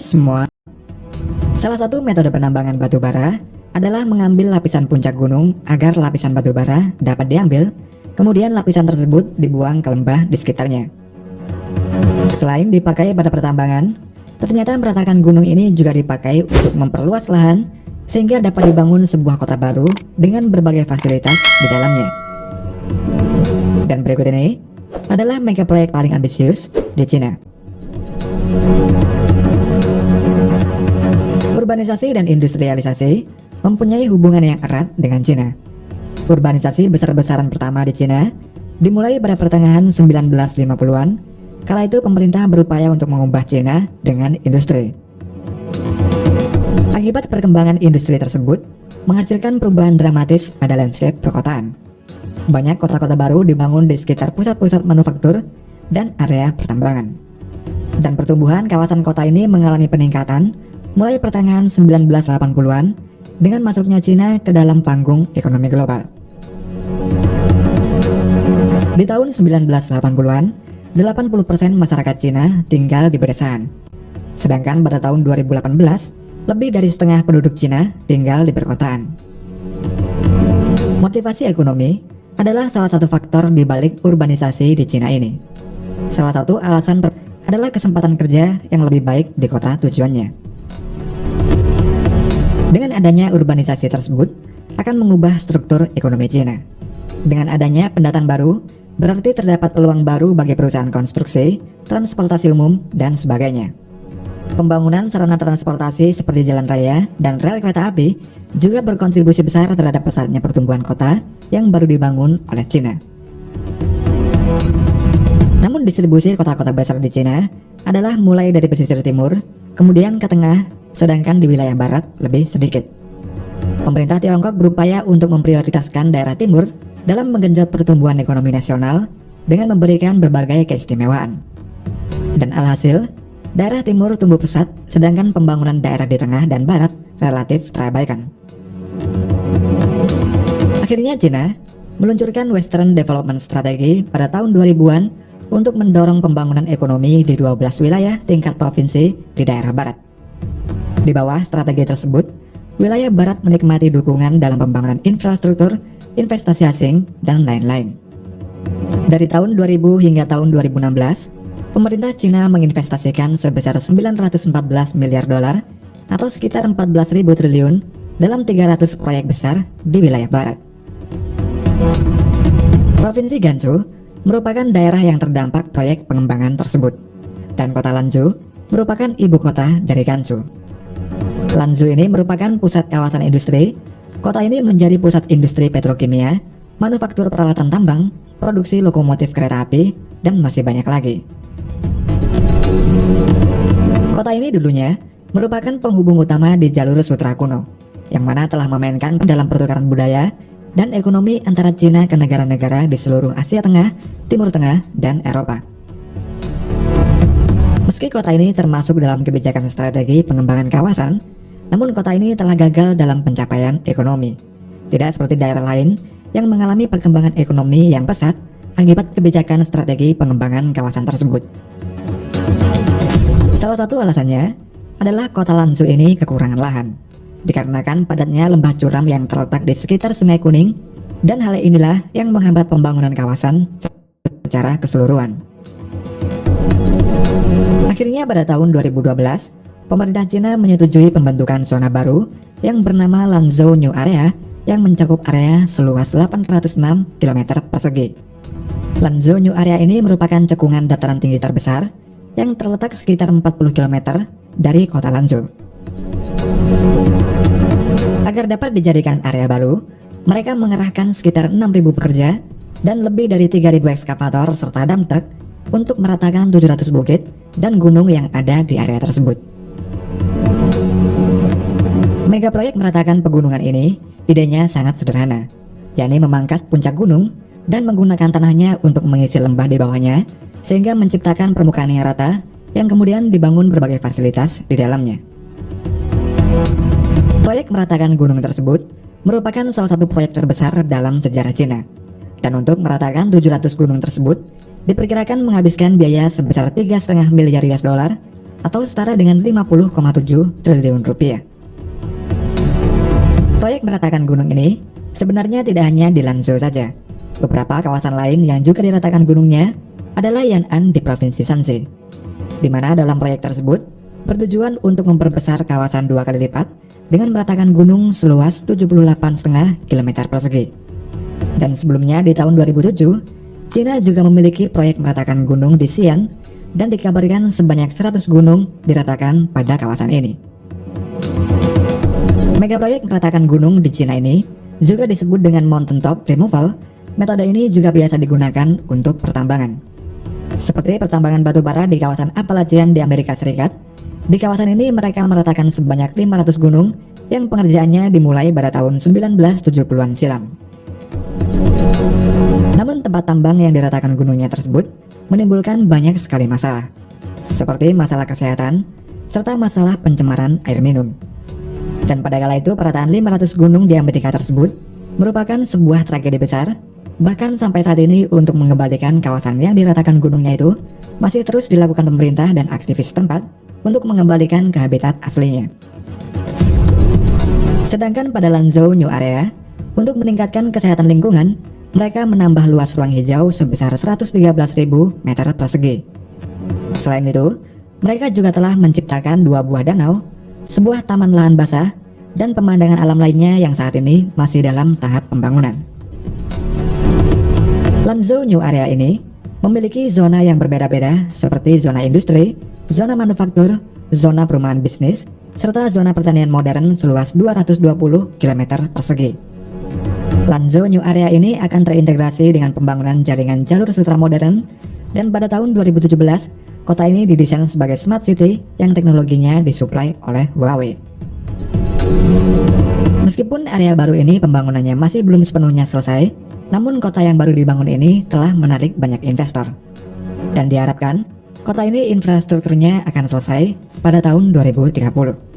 semua. Salah satu metode penambangan batu bara adalah mengambil lapisan puncak gunung agar lapisan batu bara dapat diambil, kemudian lapisan tersebut dibuang ke lembah di sekitarnya. Selain dipakai pada pertambangan, ternyata meratakan gunung ini juga dipakai untuk memperluas lahan sehingga dapat dibangun sebuah kota baru dengan berbagai fasilitas di dalamnya. Dan berikut ini adalah mega proyek paling ambisius di Cina. Urbanisasi dan industrialisasi mempunyai hubungan yang erat dengan Cina. Urbanisasi besar-besaran pertama di Cina dimulai pada pertengahan 1950-an, kala itu pemerintah berupaya untuk mengubah Cina dengan industri. Akibat perkembangan industri tersebut, menghasilkan perubahan dramatis pada landscape perkotaan. Banyak kota-kota baru dibangun di sekitar pusat-pusat manufaktur dan area pertambangan. Dan pertumbuhan kawasan kota ini mengalami peningkatan mulai pertengahan 1980-an dengan masuknya Cina ke dalam panggung ekonomi global. Di tahun 1980-an, 80% masyarakat Cina tinggal di pedesaan. Sedangkan pada tahun 2018, lebih dari setengah penduduk Cina tinggal di perkotaan. Motivasi ekonomi adalah salah satu faktor di balik urbanisasi di Cina ini. Salah satu alasan adalah kesempatan kerja yang lebih baik di kota tujuannya. Dengan adanya urbanisasi tersebut akan mengubah struktur ekonomi Cina. Dengan adanya pendatang baru, berarti terdapat peluang baru bagi perusahaan konstruksi, transportasi umum, dan sebagainya. Pembangunan sarana transportasi seperti jalan raya dan rel kereta api juga berkontribusi besar terhadap pesatnya pertumbuhan kota yang baru dibangun oleh Cina. Namun distribusi kota-kota besar di Cina adalah mulai dari pesisir timur, kemudian ke tengah, sedangkan di wilayah barat lebih sedikit. Pemerintah Tiongkok berupaya untuk memprioritaskan daerah timur dalam menggenjot pertumbuhan ekonomi nasional dengan memberikan berbagai keistimewaan. Dan alhasil, daerah timur tumbuh pesat, sedangkan pembangunan daerah di tengah dan barat relatif terabaikan. Akhirnya Cina meluncurkan Western Development Strategy pada tahun 2000-an untuk mendorong pembangunan ekonomi di 12 wilayah tingkat provinsi di daerah barat. Di bawah strategi tersebut, wilayah barat menikmati dukungan dalam pembangunan infrastruktur, investasi asing, dan lain-lain. Dari tahun 2000 hingga tahun 2016, pemerintah Cina menginvestasikan sebesar 914 miliar dolar atau sekitar 14.000 triliun dalam 300 proyek besar di wilayah barat. Provinsi Gansu merupakan daerah yang terdampak proyek pengembangan tersebut, dan kota Lanzhou merupakan ibu kota dari Gansu. Lanzhou ini merupakan pusat kawasan industri. Kota ini menjadi pusat industri petrokimia, manufaktur peralatan tambang, produksi lokomotif kereta api, dan masih banyak lagi. Kota ini dulunya merupakan penghubung utama di jalur sutra kuno, yang mana telah memainkan dalam pertukaran budaya dan ekonomi antara Cina ke negara-negara di seluruh Asia Tengah, Timur Tengah, dan Eropa. Meski kota ini termasuk dalam kebijakan strategi pengembangan kawasan, namun kota ini telah gagal dalam pencapaian ekonomi. Tidak seperti daerah lain yang mengalami perkembangan ekonomi yang pesat akibat kebijakan strategi pengembangan kawasan tersebut. Salah satu alasannya adalah kota Lanzhou ini kekurangan lahan, dikarenakan padatnya lembah curam yang terletak di sekitar Sungai Kuning, dan hal inilah yang menghambat pembangunan kawasan secara keseluruhan. Akhirnya pada tahun 2012, pemerintah Cina menyetujui pembentukan zona baru yang bernama Lanzhou New Area yang mencakup area seluas 806 km persegi. Lanzhou New Area ini merupakan cekungan dataran tinggi terbesar yang terletak sekitar 40 km dari kota Lanzhou. Agar dapat dijadikan area baru, mereka mengerahkan sekitar 6.000 pekerja dan lebih dari 3.000 ekskavator serta dump truck untuk meratakan 700 bukit dan gunung yang ada di area tersebut. Mega proyek meratakan pegunungan ini idenya sangat sederhana, yakni memangkas puncak gunung dan menggunakan tanahnya untuk mengisi lembah di bawahnya sehingga menciptakan permukaan yang rata yang kemudian dibangun berbagai fasilitas di dalamnya. Proyek meratakan gunung tersebut merupakan salah satu proyek terbesar dalam sejarah Cina, dan untuk meratakan 700 gunung tersebut diperkirakan menghabiskan biaya sebesar 3,5 miliar US dollar atau setara dengan 50,7 triliun rupiah. Proyek meratakan gunung ini sebenarnya tidak hanya di Lanzhou saja. Beberapa kawasan lain yang juga diratakan gunungnya adalah Yan'an di Provinsi Shanxi, di mana dalam proyek tersebut bertujuan untuk memperbesar kawasan 2 kali lipat dengan meratakan gunung seluas 78,5 km persegi. Dan sebelumnya di tahun 2007, Cina juga memiliki proyek meratakan gunung di Xi'an dan dikabarkan sebanyak 100 gunung diratakan pada kawasan ini. Mega proyek meratakan gunung di Cina ini juga disebut dengan mountaintop removal. Metode ini juga biasa digunakan untuk pertambangan. Seperti pertambangan batu bara di kawasan Appalachian di Amerika Serikat, di kawasan ini mereka meratakan sebanyak 500 gunung yang pengerjaannya dimulai pada tahun 1970-an silam. Namun tempat tambang yang diratakan gunungnya tersebut menimbulkan banyak sekali masalah, seperti masalah kesehatan serta masalah pencemaran air minum. Dan pada kala itu perataan 500 gunung di Amerika tersebut merupakan sebuah tragedi besar. Bahkan sampai saat ini untuk mengembalikan kawasan yang diratakan gunungnya itu masih terus dilakukan pemerintah dan aktivis setempat untuk mengembalikan ke habitat aslinya. Sedangkan pada Lanzhou New Area, untuk meningkatkan kesehatan lingkungan, mereka menambah luas ruang hijau sebesar 113.000 meter persegi. Selain itu, mereka juga telah menciptakan 2 buah danau, sebuah taman lahan basah, dan pemandangan alam lainnya yang saat ini masih dalam tahap pembangunan. Lanzhou New Area ini memiliki zona yang berbeda-beda seperti zona industri, zona manufaktur, zona perumahan bisnis, serta zona pertanian modern seluas 220 km persegi. Lanzhou New Area ini akan terintegrasi dengan pembangunan jaringan jalur sutra modern, dan pada tahun 2017, kota ini didesain sebagai smart city yang teknologinya disuplai oleh Huawei. Meskipun area baru ini pembangunannya masih belum sepenuhnya selesai, namun kota yang baru dibangun ini telah menarik banyak investor. Dan diharapkan, kota ini infrastrukturnya akan selesai pada tahun 2030.